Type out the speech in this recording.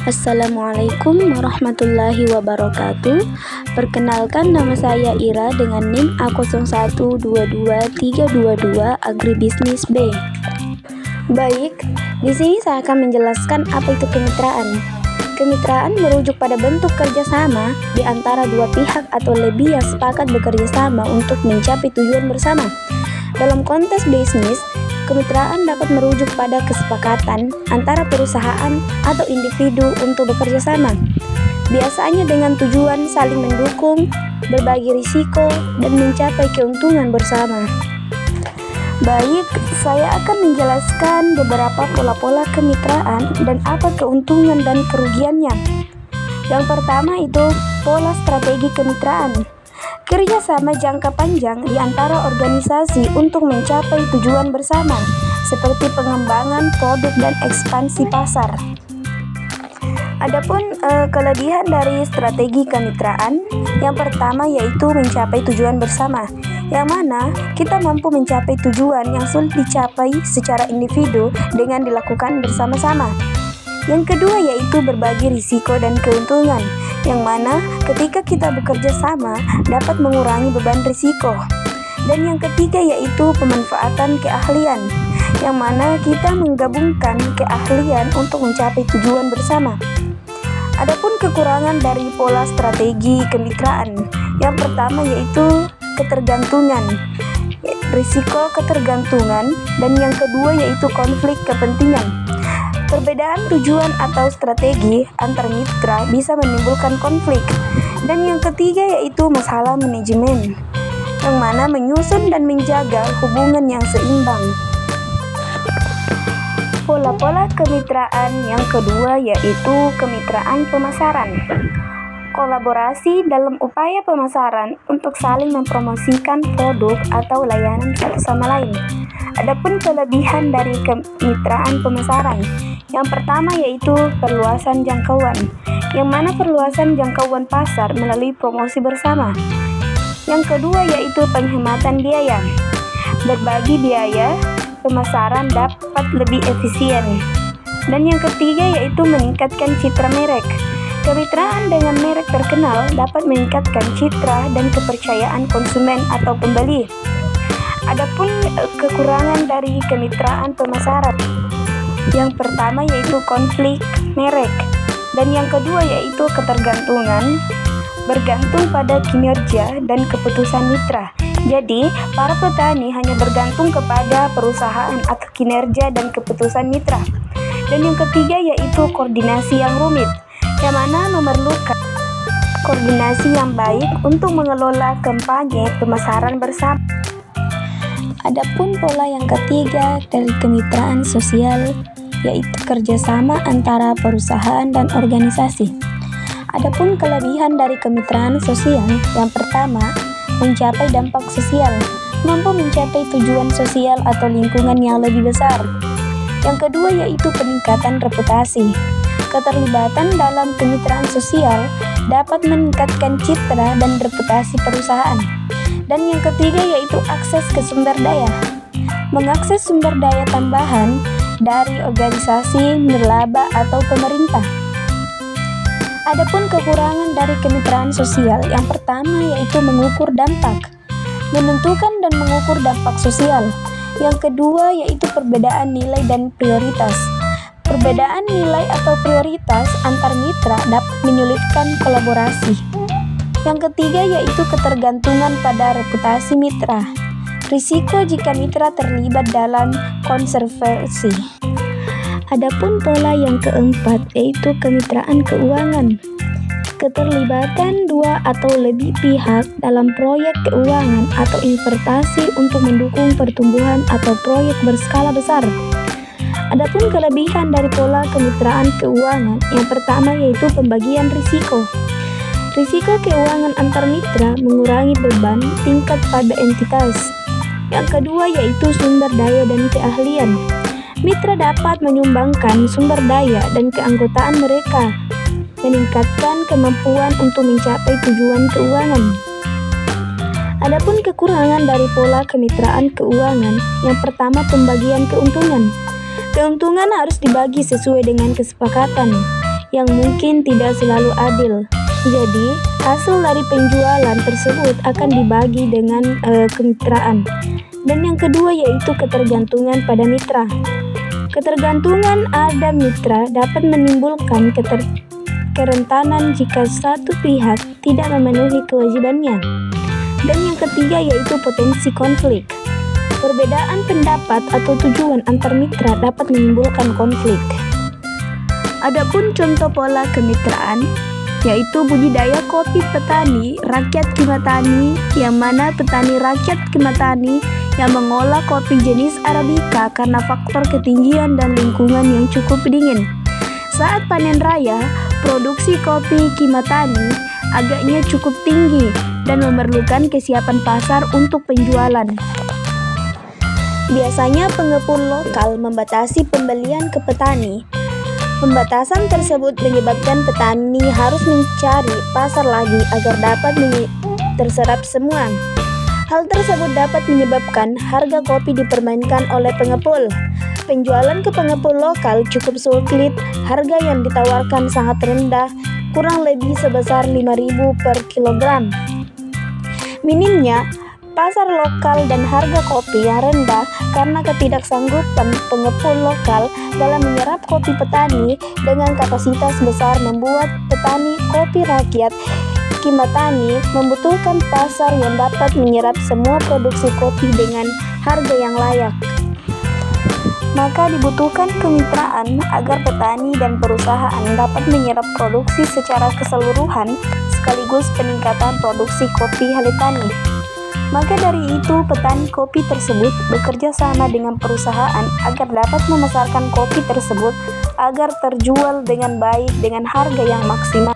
Assalamualaikum warahmatullahi wabarakatuh. Perkenalkan, nama saya Ira dengan NIM A0122322 Agribisnis B. Baik, di sini saya akan menjelaskan apa itu kemitraan. Kemitraan merujuk pada bentuk kerjasama di antara dua pihak atau lebih yang sepakat bekerja sama untuk mencapai tujuan bersama. Dalam konteks bisnis, kemitraan dapat merujuk pada kesepakatan antara perusahaan atau individu untuk bekerja sama, biasanya dengan tujuan saling mendukung, berbagi risiko, dan mencapai keuntungan bersama. Baik, saya akan menjelaskan beberapa pola-pola kemitraan dan apa keuntungan dan kerugiannya. Yang pertama itu pola strategi kemitraan. Kerjasama jangka panjang di antara organisasi untuk mencapai tujuan bersama, seperti pengembangan produk dan ekspansi pasar. Adapun kelebihan dari strategi kemitraan, yang pertama yaitu mencapai tujuan bersama, yang mana kita mampu mencapai tujuan yang sulit dicapai secara individu dengan dilakukan bersama-sama. Yang kedua yaitu berbagi risiko dan keuntungan, yang mana ketika kita bekerja sama dapat mengurangi beban risiko. Dan yang ketiga yaitu pemanfaatan keahlian, yang mana kita menggabungkan keahlian untuk mencapai tujuan bersama. Adapun kekurangan dari pola strategi kemitraan, yang pertama yaitu ketergantungan, risiko ketergantungan, dan yang kedua yaitu konflik kepentingan. Perbedaan tujuan atau strategi antar mitra bisa menimbulkan konflik. Dan yang ketiga yaitu masalah manajemen, yang mana menyusun dan menjaga hubungan yang seimbang. Pola-pola kemitraan yang kedua yaitu kemitraan pemasaran. Kolaborasi dalam upaya pemasaran untuk saling mempromosikan produk atau layanan satu sama lain. Adapun kelebihan dari kemitraan pemasaran, yang pertama yaitu perluasan jangkauan, yang mana perluasan jangkauan pasar melalui promosi bersama. Yang kedua yaitu penghematan biaya. Berbagi biaya pemasaran dapat lebih efisien. Dan yang ketiga yaitu meningkatkan citra merek. Kemitraan dengan merek terkenal dapat meningkatkan citra dan kepercayaan konsumen atau pembeli. Adapun kekurangan dari kemitraan pemasaran, yang pertama yaitu konflik merek, dan yang kedua yaitu ketergantungan, bergantung pada kinerja dan keputusan mitra. Jadi, para petani hanya bergantung kepada perusahaan atau kinerja dan keputusan mitra. Dan yang ketiga yaitu koordinasi yang rumit, yang mana memerlukan koordinasi yang baik untuk mengelola kampanye pemasaran bersama. Adapun pola yang ketiga dari kemitraan sosial yaitu kerjasama antara perusahaan dan organisasi. Adapun kelebihan dari kemitraan sosial, yang pertama mencapai dampak sosial, mampu mencapai tujuan sosial atau lingkungan yang lebih besar. Yang kedua yaitu peningkatan reputasi. Keterlibatan dalam kemitraan sosial dapat meningkatkan citra dan reputasi perusahaan. Dan yang ketiga yaitu akses ke sumber daya. Mengakses sumber daya tambahan dari organisasi, nirlaba, atau pemerintah. Adapun kekurangan dari kemitraan sosial, yang pertama yaitu mengukur dampak, menentukan dan mengukur dampak sosial. Yang kedua yaitu perbedaan nilai dan prioritas. Perbedaan nilai atau prioritas antar mitra dapat menyulitkan kolaborasi. Yang ketiga yaitu ketergantungan pada reputasi mitra. Risiko jika mitra terlibat dalam kontroversi. Adapun pola yang keempat yaitu kemitraan keuangan. Keterlibatan dua atau lebih pihak dalam proyek keuangan atau investasi untuk mendukung pertumbuhan atau proyek berskala besar. Adapun kelebihan dari pola kemitraan keuangan, yang pertama yaitu pembagian risiko. Risiko keuangan antar mitra mengurangi beban tingkat pada entitas. Yang kedua yaitu sumber daya dan keahlian. Mitra dapat menyumbangkan sumber daya dan keanggotaan mereka, meningkatkan kemampuan untuk mencapai tujuan keuangan. Adapun kekurangan dari pola kemitraan keuangan, yang pertama pembagian keuntungan. Keuntungan harus dibagi sesuai dengan kesepakatan. yang mungkin tidak selalu adil. Jadi, hasil dari penjualan tersebut akan dibagi dengan kemitraan. Dan yang kedua yaitu ketergantungan pada mitra. Ketergantungan ada mitra dapat menimbulkan kerentanan jika satu pihak tidak memenuhi kewajibannya. Dan yang ketiga yaitu potensi konflik. Perbedaan pendapat atau tujuan antar mitra dapat menimbulkan konflik. Adapun contoh pola kemitraan yaitu budidaya kopi petani rakyat Kimatani, yang mana petani rakyat Kimatani yang mengolah kopi jenis Arabica karena faktor ketinggian dan lingkungan yang cukup dingin. Saat panen raya, produksi kopi Kimatani agaknya cukup tinggi dan memerlukan kesiapan pasar untuk penjualan. Biasanya pengepul lokal membatasi pembelian ke petani. Pembatasan tersebut menyebabkan petani harus mencari pasar lagi agar dapat terserap semua. Hal tersebut dapat menyebabkan harga kopi dipermainkan oleh pengepul. Penjualan ke pengepul lokal cukup sulit, harga yang ditawarkan sangat rendah, kurang lebih sebesar 5.000 per kilogram. Minimnya pasar lokal dan harga kopi yang rendah karena ketidaksanggupan pengepul lokal dalam menyerap kopi petani dengan kapasitas besar membuat petani kopi rakyat Kimatani membutuhkan pasar yang dapat menyerap semua produksi kopi dengan harga yang layak. Maka dibutuhkan kemitraan agar petani dan perusahaan dapat menyerap produksi secara keseluruhan sekaligus peningkatan produksi kopi haritani. Maka dari itu, petani kopi tersebut bekerja sama dengan perusahaan agar dapat memasarkan kopi tersebut agar terjual dengan baik dengan harga yang maksimal.